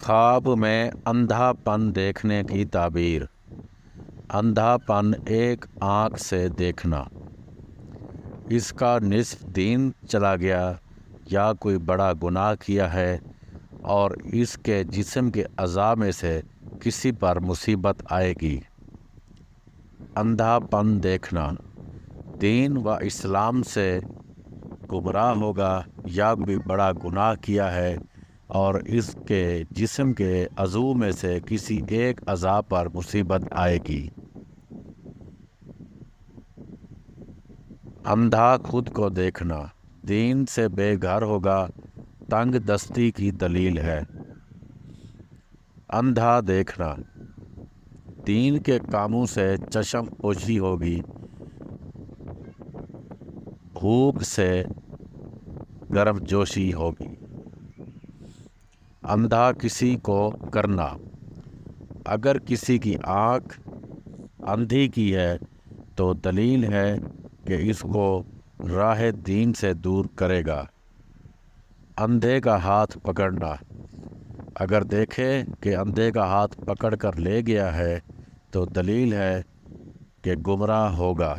خواب میں اندھا پن دیکھنے کی تعبیر۔ اندھا پن ایک آنکھ سے دیکھنا، اس کا نصف دین چلا گیا یا کوئی بڑا گناہ کیا ہے اور اس کے جسم کے اعضاء میں سے کسی پر مصیبت آئے گی۔ اندھا پن دیکھنا، دین و اسلام سے گمراہ ہوگا یا کوئی بڑا گناہ کیا ہے اور اس کے جسم کے عضو میں سے کسی ایک اعضاء پر مصیبت آئے گی۔ اندھا خود کو دیکھنا، دین سے بے گھر ہوگا، تنگ دستی کی دلیل ہے۔ اندھا دیکھنا، دین کے کاموں سے چشم پوشی ہوگی، بھوک سے گرم جوشی ہوگی۔ اندھا کسی کو کرنا، اگر کسی کی آنکھ اندھی کی ہے تو دلیل ہے کہ اس کو راہ دین سے دور کرے گا۔ اندھے کا ہاتھ پکڑنا، اگر دیکھے کہ اندھے کا ہاتھ پکڑ کر لے گیا ہے تو دلیل ہے کہ گمراہ ہوگا۔